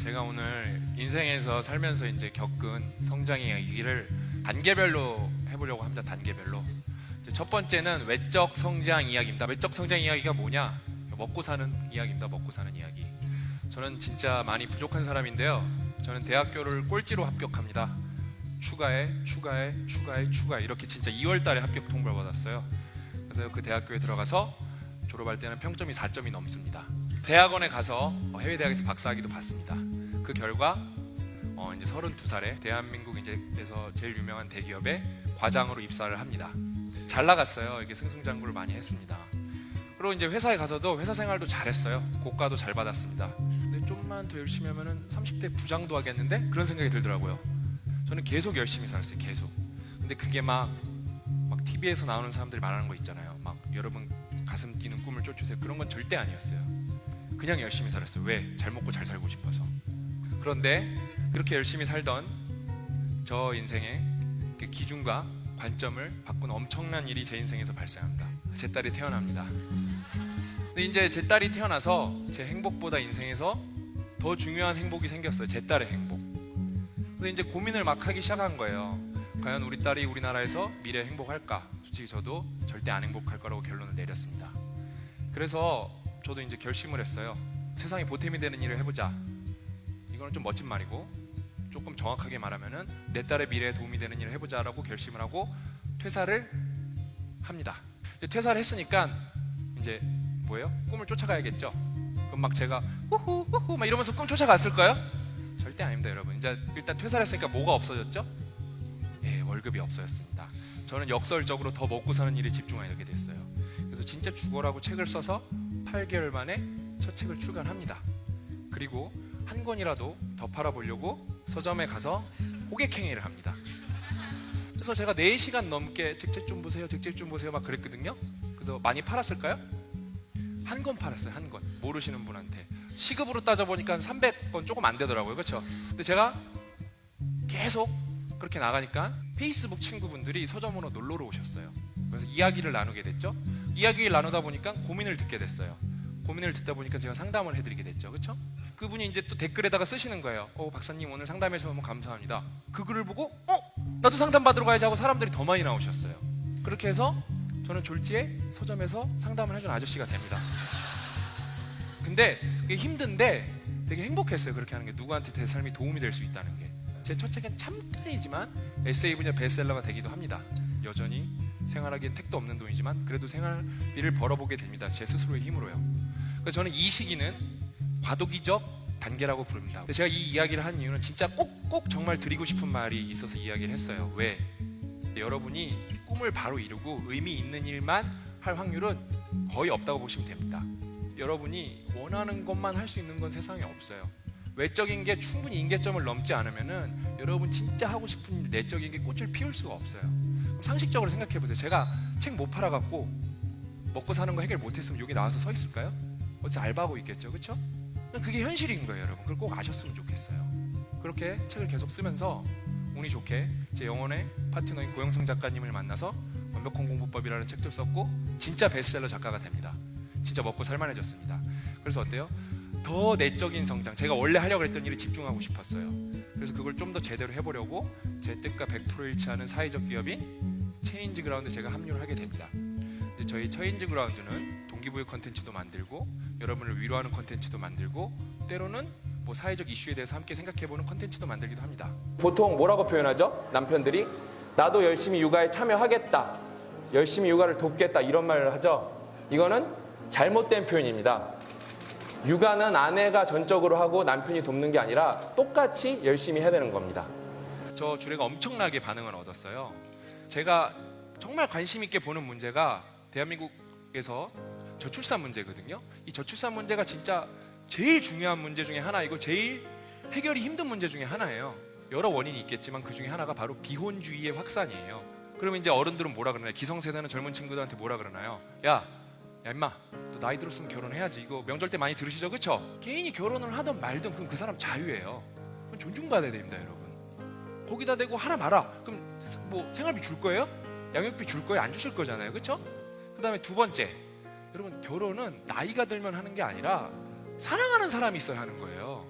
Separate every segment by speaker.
Speaker 1: 제가 오늘 인생에서 살면서 이제 겪은 성장 이야기를 단계별로 해보려고 합니다. 단계별로. 첫 번째는 외적 성장 이야기입니다. 외적 성장 이야기가 뭐냐? 먹고 사는 이야기입니다. 먹고 사는 이야기. 저는 진짜 많이 부족한 사람인데요. 저는 대학교를 꼴찌로 합격합니다. 추가해 이렇게 진짜 2월 달에 합격 통보를 받았어요. 그래서 그 대학교에 들어가서 졸업할 때는 평점이 4점이 넘습니다. 대학원에 가서 해외 대학에서 박사학위도 받습니다. 그 결과 이제 32살에 대한민국 이제에서 제일 유명한 대기업에 과장으로 입사를 합니다. 잘 나갔어요. 이게 승승장구를 많이 했습니다. 그리고 이제 회사에 가서도 회사 생활도 잘했어요. 고과도 잘 받았습니다. 근데 좀만 더 열심히 하면은 30대 부장도 하겠는데? 그런 생각이 들더라고요. 저는 계속 열심히 살았어요. 계속. 근데 그게 막 TV에서 나오는 사람들이 말하는 거 있잖아요. 막 여러분 가슴 뛰는 꿈을 쫓으세요. 그런 건 절대 아니었어요. 그냥 열심히 살았어요. 왜? 잘 먹고 잘 살고 싶어서. 그런데 그렇게 열심히 살던 저 인생의 그 기준과 관점을 바꾼 엄청난 일이 제 인생에서 발생합니다. 제 딸이 태어납니다. 근데 이제 제 딸이 태어나서 제 행복보다 인생에서 더 중요한 행복이 생겼어요. 제 딸의 행복. 근데 이제 고민을 막 하기 시작한 거예요. 과연 우리 딸이 우리나라에서 미래 행복할까? 솔직히 저도 절대 안 행복할 거라고 결론을 내렸습니다. 그래서 저도 이제 결심을 했어요. 세상에 보탬이 되는 일을 해보자. 이거는 좀 멋진 말이고 조금 정확하게 말하면은 내 딸의 미래에 도움이 되는 일을 해보자라고 결심을 하고 퇴사를 합니다. 이제 퇴사를 했으니까 이제 뭐예요? 꿈을 쫓아가야겠죠. 그럼 막 제가 후후 막 이러면서 꿈 쫓아갔을까요? 절대 아닙니다, 여러분. 이제 일단 퇴사를 했으니까 뭐가 없어졌죠? 예, 월급이 없어졌습니다. 저는 역설적으로 더 먹고 사는 일에 집중하게 됐어요. 그래서 진짜 죽어라고 책을 써서 8개월 만에 첫 책을 출간합니다. 그리고 한 권이라도 더 팔아보려고 서점에 가서 호객행위를 합니다. 그래서 제가 4시간 넘게 책 좀 보세요 막 그랬거든요. 그래서 많이 팔았을까요? 한 권 팔았어요. 한 권. 모르시는 분한테. 시급으로 따져보니까 300권 조금 안 되더라고요. 그렇죠? 근데 제가 계속 그렇게 나가니까 페이스북 친구분들이 서점으로 놀러 오셨어요. 그래서 이야기를 나누게 됐죠. 이야기를 나누다 보니까 고민을 듣게 됐어요. 고민을 듣다 보니까 제가 상담을 해드리게 됐죠. 그렇죠? 그분이 이제 또 댓글에다가 쓰시는 거예요. 박사님 오늘 상담해 주셔서 너무 감사합니다. 그 글을 보고 나도 상담 받으러 가야지 하고 사람들이 더 많이 나오셨어요. 그렇게 해서 저는 졸지에 서점에서 상담을 해준 아저씨가 됩니다. 근데 그게 힘든데 되게 행복했어요. 그렇게 하는 게 누구한테 제 삶이 도움이 될 수 있다는 게. 제 첫 책은 잠깐이지만 에세이 분야 베스트셀러가 되기도 합니다. 여전히 생활하기엔 택도 없는 돈이지만 그래도 생활비를 벌어보게 됩니다. 제 스스로의 힘으로요. 그래서 저는 이 시기는 과도기적 단계라고 부릅니다. 근데 제가 이 이야기를 한 이유는 진짜 꼭 정말 드리고 싶은 말이 있어서 이야기를 했어요. 왜? 여러분이 꿈을 바로 이루고 의미 있는 일만 할 확률은 거의 없다고 보시면 됩니다. 여러분이 원하는 것만 할 수 있는 건 세상에 없어요. 외적인 게 충분히 임계점을 넘지 않으면은 여러분 진짜 하고 싶은 일, 내적인 게 꽃을 피울 수가 없어요. 상식적으로 생각해 보세요. 제가 책 못 팔아갖고 먹고 사는 거 해결 못했으면 여기 나와서 서 있을까요? 어디서 알바하고 있겠죠, 그렇죠? 그게 현실인 거예요, 여러분. 그걸 꼭 아셨으면 좋겠어요. 그렇게 책을 계속 쓰면서 운이 좋게 제 영혼의 파트너인 고영성 작가님을 만나서 완벽한 공부법이라는 책도 썼고 진짜 베스트셀러 작가가 됩니다. 진짜 먹고 살만해졌습니다. 그래서 어때요? 더 내적인 성장, 제가 원래 하려고 했던 일에 집중하고 싶었어요. 그래서 그걸 좀 더 제대로 해보려고 제 뜻과 100% 일치하는 사회적 기업인 체인지 그라운드에 제가 합류를 하게 됩니다. 이제 저희 체인지 그라운드는 동기부여 컨텐츠도 만들고 여러분을 위로하는 컨텐츠도 만들고 때로는 뭐 사회적 이슈에 대해서 함께 생각해보는 컨텐츠도 만들기도 합니다. 보통 뭐라고 표현하죠? 남편들이 나도 열심히 육아에 참여하겠다, 열심히 육아를 돕겠다 이런 말을 하죠. 이거는 잘못된 표현입니다. 육아는 아내가 전적으로 하고 남편이 돕는 게 아니라 똑같이 열심히 해야 되는 겁니다. 저 주례가 엄청나게 반응을 얻었어요. 제가 정말 관심 있게 보는 문제가 대한민국에서 저출산 문제거든요. 이 저출산 문제가 진짜 제일 중요한 문제 중에 하나이고 제일 해결이 힘든 문제 중에 하나예요. 여러 원인이 있겠지만 그 중에 하나가 바로 비혼주의의 확산이에요. 그러면 이제 어른들은 뭐라 그러나요? 기성세대는 젊은 친구들한테 뭐라 그러나요? 야 임마, 너 나이 들었으면 결혼해야지. 이거 명절 때 많이 들으시죠, 그렇죠? 개인이 결혼을 하든 말든 그건 그 사람 자유예요. 그건 존중받아야 됩니다, 여러분. 거기다 대고 하라 마라. 그럼 뭐 생활비 줄 거예요? 양육비 줄 거예요? 안 주실 거잖아요, 그렇죠? 그 다음에 두 번째, 여러분 결혼은 나이가 들면 하는 게 아니라 사랑하는 사람이 있어야 하는 거예요.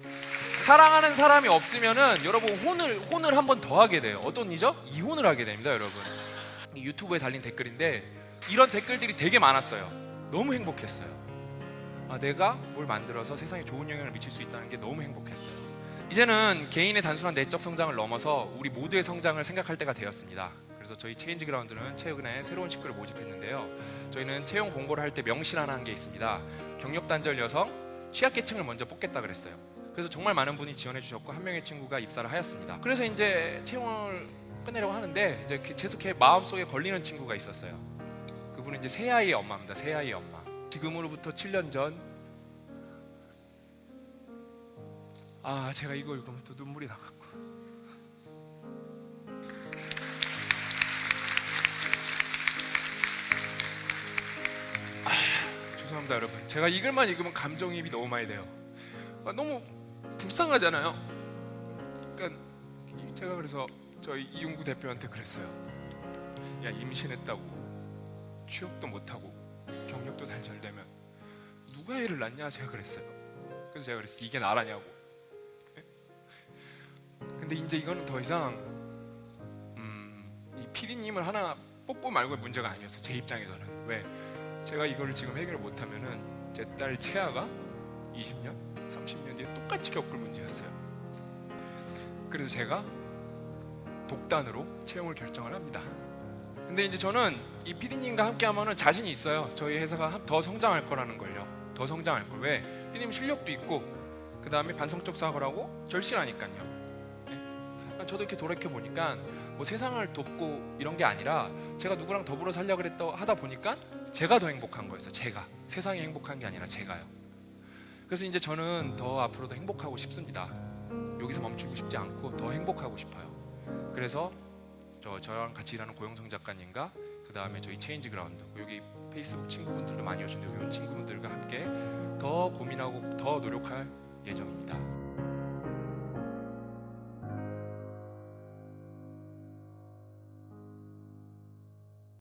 Speaker 1: 사랑하는 사람이 없으면은 여러분 혼을 한 번 더 하게 돼요. 어떤 일이죠? 이혼을 하게 됩니다, 여러분. 이 유튜브에 달린 댓글인데 이런 댓글들이 되게 많았어요. 너무 행복했어요. 내가 뭘 만들어서 세상에 좋은 영향을 미칠 수 있다는 게 너무 행복했어요. 이제는 개인의 단순한 내적 성장을 넘어서 우리 모두의 성장을 생각할 때가 되었습니다. 그래서 저희 체인지 그라운드는 최근에 새로운 식구를 모집했는데요. 저희는 채용 공고를 할 때 명시라는 게 있습니다. 경력 단절 여성, 취약계층을 먼저 뽑겠다 그랬어요. 그래서 정말 많은 분이 지원해 주셨고 한 명의 친구가 입사를 하였습니다. 그래서 이제 채용을 끝내려고 하는데 이제 계속 마음속에 걸리는 친구가 있었어요. 그분은 이제 새 아이의 엄마입니다. 새 아이의 엄마. 지금으로부터 7년 전 제가 이거 읽으면 또 눈물이 나갖고 죄송합니다 여러분. 제가 이 글만 읽으면 감정이입이 너무 많이 돼요. 너무 불쌍하잖아요. 그러니까 제가 그래서 저희 이용구 대표한테 그랬어요. 야, 임신했다고 취업도 못하고 경력도 단절되면 누가 애를 낳냐 제가 그랬어요. 그래서 제가 그랬어요. 이게 나라냐고. 근데 이제 이거는 더 이상 이 PD님을 하나 뽑고 말고의 문제가 아니었어요. 제 입장에서는. 왜? 제가 이거를 지금 해결을 못하면은 제 딸 채아가 20년, 30년 뒤에 똑같이 겪을 문제였어요. 그래서 제가 독단으로 채용을 결정을 합니다. 근데 이제 저는 이 PD님과 함께 하면은 자신이 있어요. 저희 회사가 더 성장할 거라는 걸요. 더 성장할 걸. 왜? PD님 실력도 있고 그 다음에 반성적 사고를 하고 절실하니까요. 저도 이렇게 돌이켜 보니까 뭐 세상을 돕고 이런 게 아니라 제가 누구랑 더불어 살려고 하다 보니까 제가 더 행복한 거였어요. 제가. 세상이 행복한 게 아니라 제가요. 그래서 이제 저는 더 앞으로도 행복하고 싶습니다. 여기서 멈추고 싶지 않고 더 행복하고 싶어요. 그래서 저랑 같이 일하는 고영성 작가님과 그 다음에 저희 체인지 그라운드, 여기 페이스북 친구분들도 많이 오셨는데 이 친구분들과 함께 더 고민하고 더 노력할 예정입니다.